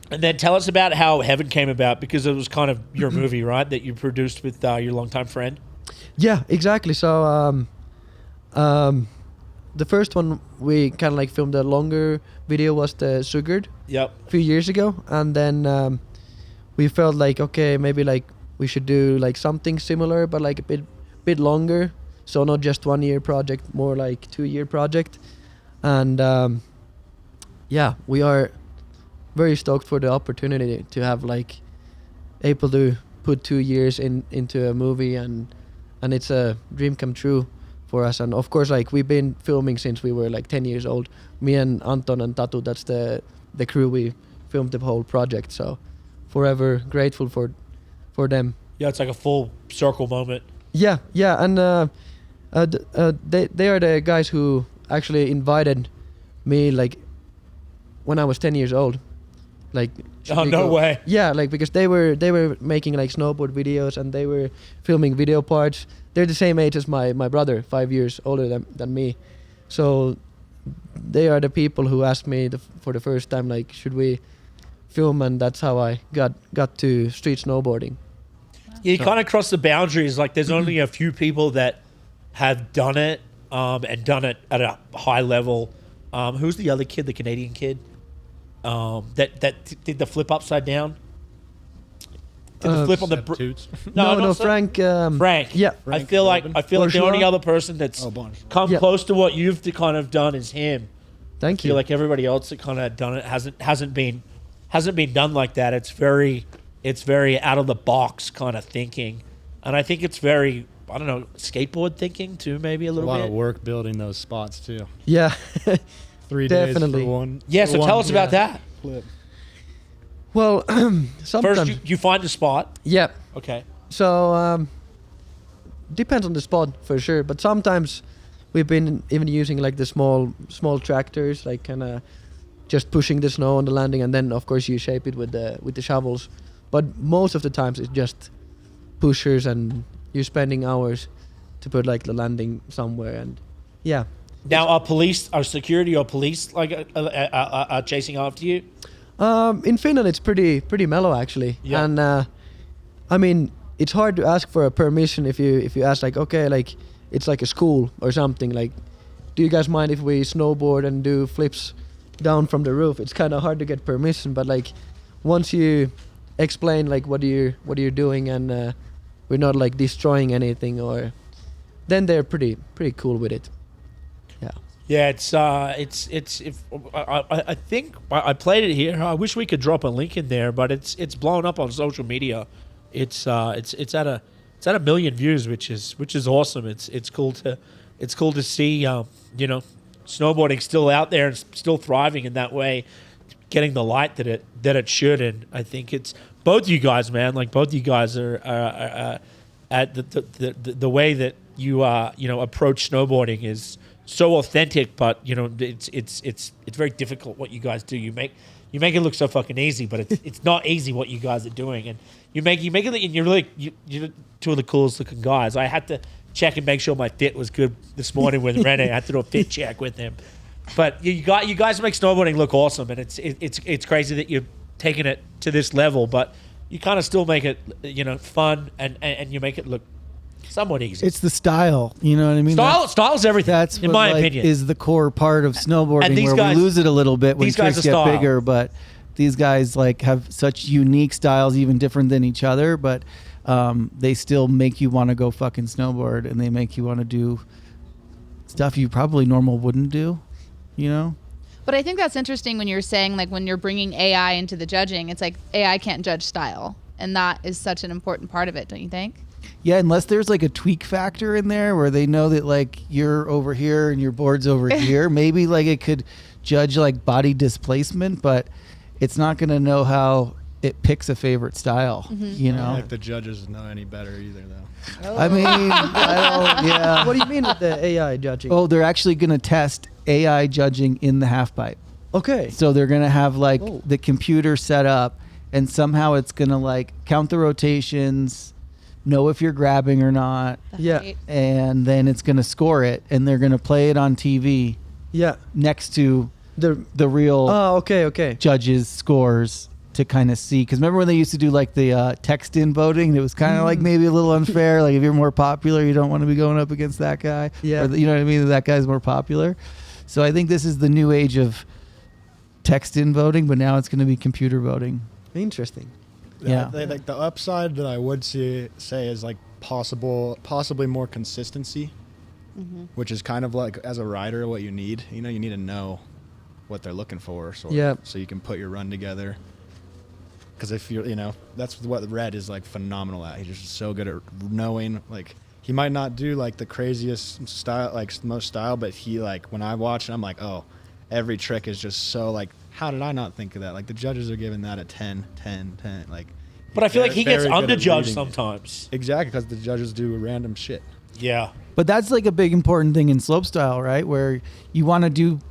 And then tell us about how Heaven came about, because it was kind of your movie, right? That you produced with your longtime friend. Yeah, exactly. So the first one we kind of like filmed a longer video was the Sugard Yep. a few years ago, and then we felt like, okay, maybe like we should do like something similar but like a bit longer, so not just 1 year project, more like 2 year project. And yeah, we are very stoked for the opportunity to have like able to put 2 years into a movie, and it's a dream come true for us. And of course, like we've been filming since we were like 10 years old. Me and Anton and Tatu, that's the crew. We filmed the whole project, so forever grateful for them. Yeah, it's like a full circle moment. Yeah, and they are the guys who actually invited me like when I was 10 years old. Like, should Oh, we no go? way. Yeah, like because they were making like snowboard videos, and they were filming video parts. They're the same age as my brother, 5 years older than me. So they are the people who asked me for the first time, like, should we film? And that's how I got to street snowboarding. Yeah, you kind of cross the boundaries. Like, there's only a few people that have done it, and done it at a high level. Who's the other kid, the Canadian kid, that did the flip upside down? Did the flip on the Toots. No, Frank. Frank. Yeah. I feel like the only other person that's Bonjour. come Yeah. close to what you've kind of done is him. Thank I feel you. like everybody else that kind of done it hasn't been done like that. It's very out of the box kind of thinking, and I think it's very, I don't know, skateboard thinking too, maybe a A little lot bit. of work building those spots too. Yeah. 3 days Definitely. for one. Yeah, for so one tell us about that. flip. Well, sometimes. First, you find the spot. Yeah. Okay. So depends on the spot for sure, but sometimes we've been even using like the small tractors, like kind of just pushing the snow on the landing, and then of course you shape it with the shovels. But most of the times it's just pushers, and you're spending hours to put like the landing somewhere, and yeah. Now, are security or police like chasing after you? In Finland, it's pretty mellow actually, Yeah. and I mean it's hard to ask for a permission if you ask like, okay, like it's like a school or something, like, do you guys mind if we snowboard and do flips down from the roof? It's kind of hard to get permission, but like once you explain like what you're doing, and we're not like destroying anything, or then they're pretty cool with it. Yeah. Yeah, it's if I think I played it here. I wish we could drop a link in there, but it's blown up on social media. It's at a million views, which is awesome. It's cool to see snowboarding still out there and still thriving in that way, getting the light that it should. And I think it's both you guys, man. Like both you guys are at the way that you approach snowboarding is so authentic, but it's very difficult what you guys do. You make it look so fucking easy, but it's not easy what you guys are doing, and you make it, and you're two of the coolest looking guys. I had to check and make sure my fit was good this morning with Rene. I had to do a fit check with him. But you guys make snowboarding look awesome, and it's crazy that you're taking it to this level, but you kind of still make it, fun, and you make it look somewhat easy. It's the style, you know what I mean? Style's everything. That's in my opinion is the core part of snowboarding, where we lose it a little bit when tricks get bigger. But these guys like have such unique styles, even different than each other. But they still make you want to go fucking snowboard, and they make you want to do stuff you probably normal wouldn't do, you know? But I think that's interesting when you're saying, like, when you're bringing AI into the judging, it's like AI can't judge style. And that is such an important part of it, don't you think? Yeah, unless there's like a tweak factor in there where they know that like you're over here and your board's over here. Maybe like it could judge like body displacement, but it's not going to know how it picks a favorite style, you know? I don't think the judges know any better either, though. I mean, yeah. What do you mean with the AI judging? Oh, they're actually going to test AI judging in the half pipe. Okay. So they're going to have like the computer set up, and somehow it's going to like count the rotations, know if you're grabbing or not. Right. And then it's going to score it, and they're going to play it on TV next to the real judges' scores to kind of see. Because remember when they used to do like the text in voting? It was kind of like maybe a little unfair. Like if you're more popular, you don't want to be going up against that guy. Yeah. Or, you know what I mean? That guy's more popular. So I think this is the new age of text in voting, but now it's going to be computer voting. Interesting. Yeah. Like the upside that I would say is like possibly more consistency, which is kind of like as a rider what you need. You know, you need to know what they're looking for, so you can put your run together. Because if you're, that's what Red is like phenomenal at. He's just so good at knowing. Like he might not do like the craziest style, like most style, but he like when I watch it, I'm like, oh, every trick is just so like. How did I not think of that? Like the judges are giving that a 10, 10, 10. Like, but I feel like he gets underjudged sometimes. Exactly, because the judges do random shit. Yeah. But that's like a big important thing in slopestyle, right? Where you want to do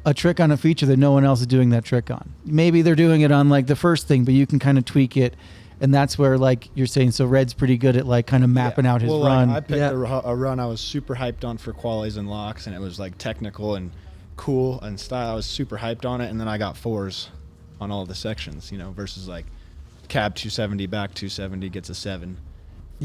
a trick on a feature that no one else is doing that trick on. Maybe they're doing it on like the first thing, but you can kind of tweak it. And that's where like you're saying, so Red's pretty good at like kind of mapping out his run. Like, I picked a run I was super hyped on for qualies and locks, and it was like technical and cool and style. I was super hyped on it, and then I got 4s on all the sections, versus like cab 270, back 270 gets a 7.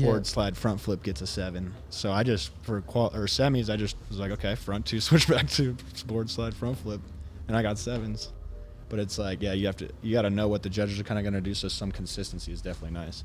Forward slide, front flip gets a 7. So I just, for semis, I just was like, okay, front 2, switch back to board slide, front flip, and I got 7s. But it's like, you got to know what the judges are kind of going to do, so some consistency is definitely nice.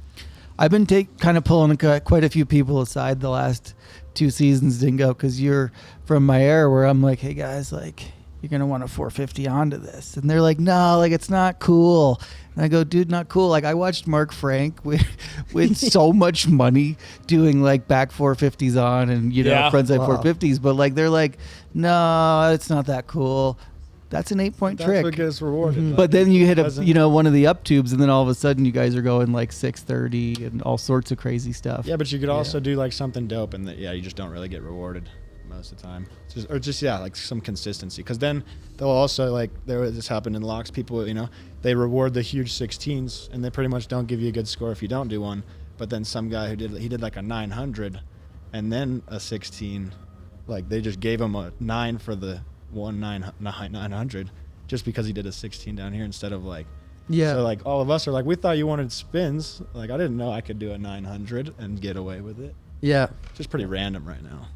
I've been kind of pulling quite a few people aside the last 2 seasons, Dingo, because you're from my era where I'm like, hey guys, like you're gonna want a 450 onto this, and they're like, no, like it's not cool. And I go, dude, not cool. Like I watched Mark Frank with so much money doing like back 450s on and frontside 450s, but like they're like, no, it's not that cool. That's an 8-point trick. That's what gets rewarded. But then you hit one of the up tubes, and then all of a sudden you guys are going like 630 and all sorts of crazy stuff. Yeah, but you could also do like something dope, and you just don't really get rewarded most of the time. Like some consistency. Because then they'll also this happened in locks. People, they reward the huge 16s, and they pretty much don't give you a good score if you don't do one. But then some guy he did like a 900, and then a 16, like they just gave him a 9 for the 900 just because he did a 16 down here instead of like so like all of us are like, we thought you wanted spins, like I didn't know I could do a 900 and get away with it. Just pretty random right now.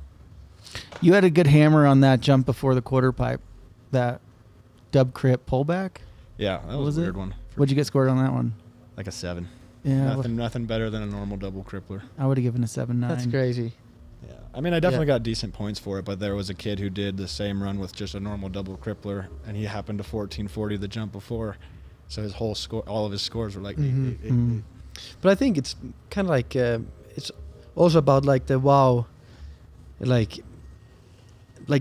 You had a good hammer on that jump before the quarter pipe, that dub crip pullback. That was a weird one. What'd you get scored on that one? Like a 7. Nothing better than a normal double crippler. I would have given a 7-9. That's crazy. Yeah, I mean, I definitely got decent points for it, but there was a kid who did the same run with just a normal double crippler, and he happened to 1440 the jump before, so his whole score, all of his scores were like. But I think it's kind of like it's also about like the wow, like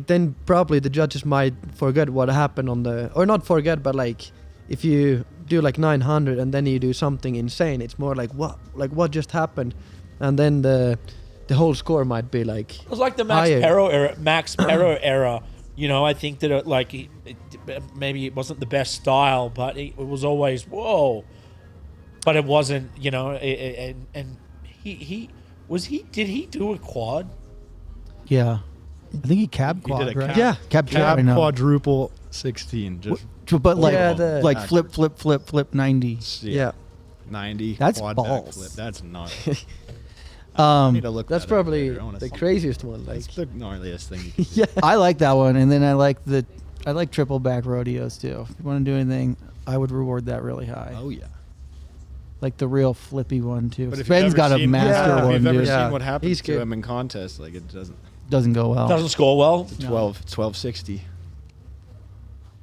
then probably the judges might forget what happened on or not forget, but like if you do like 900 and then you do something insane, it's more like what just happened, and then the whole score might be like it was like the Max Pero era. I think that maybe it wasn't the best style, but it was always whoa. But it wasn't, and he did he do a quad? Yeah. I think he cab He quad, did a right? cab- Yeah. Cab, Cab I know. quadruple 16. Just But like, Yeah, the- like flip 90. Yeah. 90. That's quad balls. backflip. That's not. I need to look That's that up probably later. I wanna the see. craziest one. Like, That's the gnarliest thing you can do. yeah. I like that one, and then I like triple back rodeos too. If you want to do anything, I would reward that really high. Oh yeah. Like the real flippy one too. But if Sven's you've got ever a seen, master if one, you've ever dude. Yeah. seen what happens He's to good. him in contests, like it Doesn't go well. Doesn't score well. No. 1260.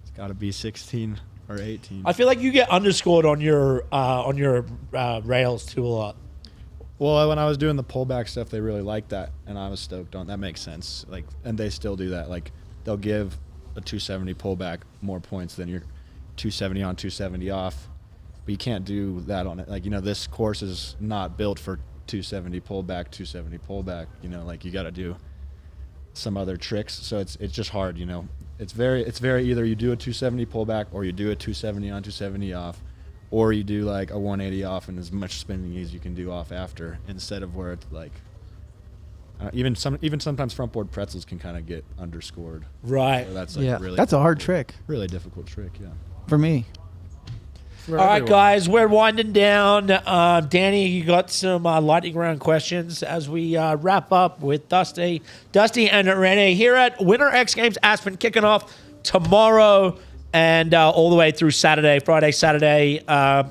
It's got to be 16 or 18. I feel like you get underscored on your rails too a lot. Well, when I was doing the pullback stuff, they really liked that, and I was stoked on. That makes sense. Like, and they still do that. Like, they'll give a 270 pullback more points than your 270 on, 270 off. But you can't do that on it. Like, this course is not built for 270 pullback, 270 pullback. Like you got to do some other tricks. So it's just hard. It's very either you do a 270 pullback or you do a 270 on, 270 off. Or you do like a 180 off and as much spinning as you can do off after, instead of where it's like even sometimes front board pretzels can kind of get underscored. Right. So that's like Yeah. really That's a hard trick really difficult trick. Yeah. for me. All right, guys, we're winding down. Danny, you got some lightning round questions as we wrap up with Dusty and Rene here at Winter X Games Aspen, kicking off tomorrow and all the way through Friday, Saturday.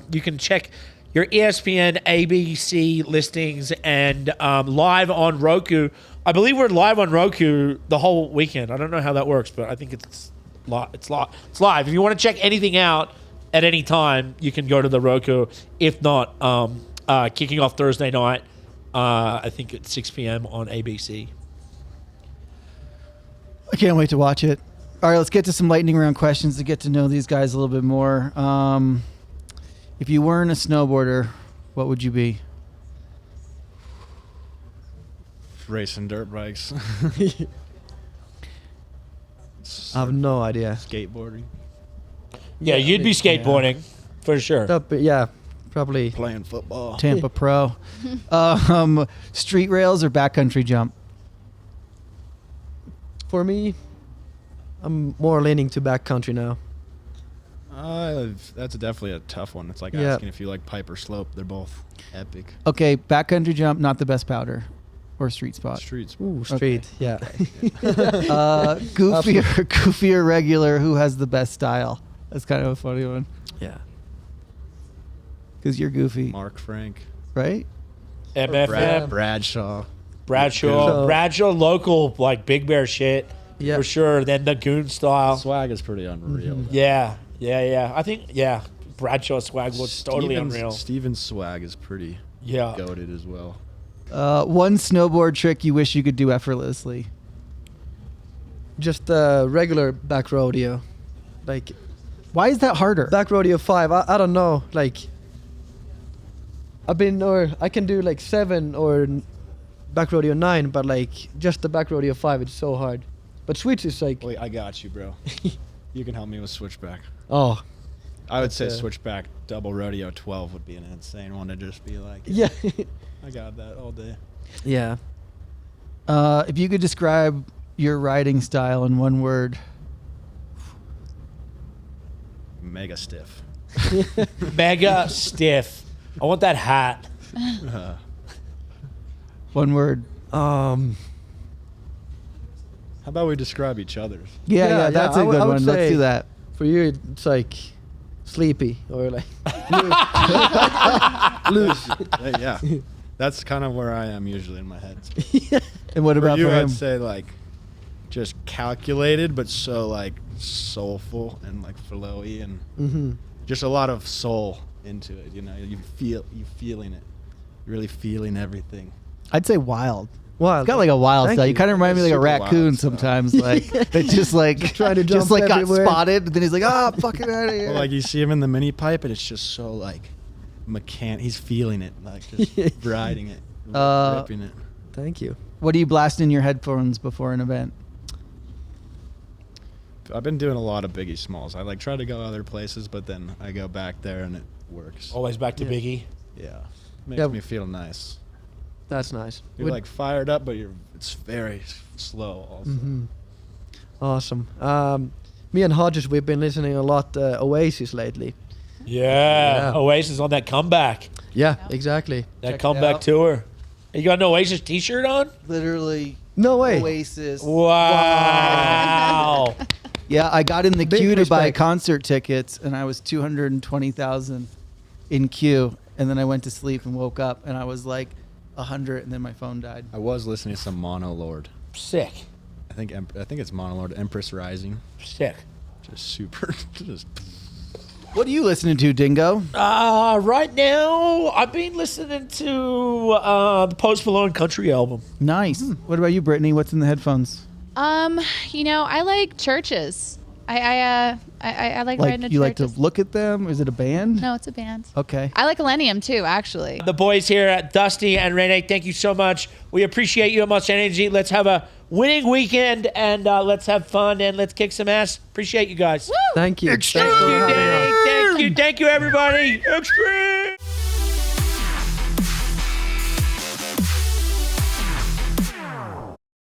You can check your ESPN, ABC listings and live on Roku. I believe we're live on Roku the whole weekend. I don't know how that works, but I think it's live. It's live. If you want to check anything out at any time, you can go to the Roku. If not, kicking off Thursday night, I think at 6 p.m. on ABC. I can't wait to watch it. All right, let's get to some lightning round questions to get to know these guys a little bit more. If you weren't a snowboarder, what would you be? Racing dirt bikes, I have no idea. skateboarding, Yeah, you'd be skateboarding for sure. Yeah, probably. playing football. Tampa Pro. Street rails or backcountry jump? For me, I'm more leaning to backcountry now. That's definitely a tough one. It's like Yeah. asking if you like pipe or slope. They're both epic. Okay, backcountry jump, not the best powder or street spot. Streets. Ooh, straight. Yeah. Goofy or regular, who has the best style? That's kind of a funny one Yeah. because you're goofy, Mark Frank. right? MFM, Bradshaw. Bradshaw, local, like Big Bear shit Yeah. for sure. Then the Goon style. Swag is pretty unreal. Mm-hmm. Yeah. I think Bradshaw swag was totally unreal. Steven's swag is pretty Yeah. goated as well. One snowboard trick you wish you could do effortlessly. Just the regular back rodeo. Like, Why is that harder? back rodeo 5, I don't know. Like, I can do like 7 or back rodeo 9, but like, just the back rodeo 5, it's so hard. But switch is like, Wait, I got you, bro. You can help me with switchback. oh, I would say That's, switchback double rodeo 12 would be an insane one to just be like, yeah. I got that all day. Yeah. If you could describe your riding style in one word, Mega stiff. Mega stiff. I want that hat. one word. How about we describe each other's? Yeah, that's I a would- good I would one. Let's say- do that. For you, it's like sleepy or like loose. Yeah. That's kind of where I am usually in my head. And what For about you, for him? I'd say like just calculated, but so like soulful and like flowy and Mm-hmm. just a lot of soul into it. You feeling it, you're really feeling everything. I'd say wild. Wild. It's got like a wild Thank style. You you. kind of remind me like a Super wild raccoon style. sometimes. Like it's just like trying to just jump like got everywhere. spotted. And then he's like, "Ah, fucking out of here!" Well, like you see him in the mini pipe, and it's just so like he's feeling it, like just riding it, ripping it. Thank you. What do you blast in your headphones before an event? I've been doing a lot of Biggie Smalls. I like try to go other places, but then I go back there and it works. Always back to Yeah. Biggie. Yeah, makes Yeah. me feel nice. That's nice. You're like fired up, but it's very slow also. Awesome. Me and Hodges, we've been listening a lot Oasis lately. Yeah. Oasis on that comeback. Yeah, exactly. That Check it comeback out. tour. You got an Oasis t-shirt on? Literally. No way. Oasis. Wow. Yeah, I got in the Big queue to buy respect. concert tickets, and I was 220,000 in queue, and then I went to sleep and woke up, and I was like 100, and then my phone died. I was listening to some Mono Lord. Sick. I think it's Mono Lord, Empress Rising. Sick. Just super. Just. What are you listening to, Dingo? Right now, I've been listening to the Post Malone country album. Nice. What about you, Brittney? What's in the headphones? I like churches. I like riding to Like you like to churches. look at them? Is it a band? No, it's a band. Okay. I like Millennium too, actually. The boys here at Dusty and Rene, thank you so much. We appreciate you at Much Energy. Let's have a winning weekend, and let's have fun, and let's kick some ass. Appreciate you guys. Thank you. Thank you, Danny. Thank you, everybody. Extreme.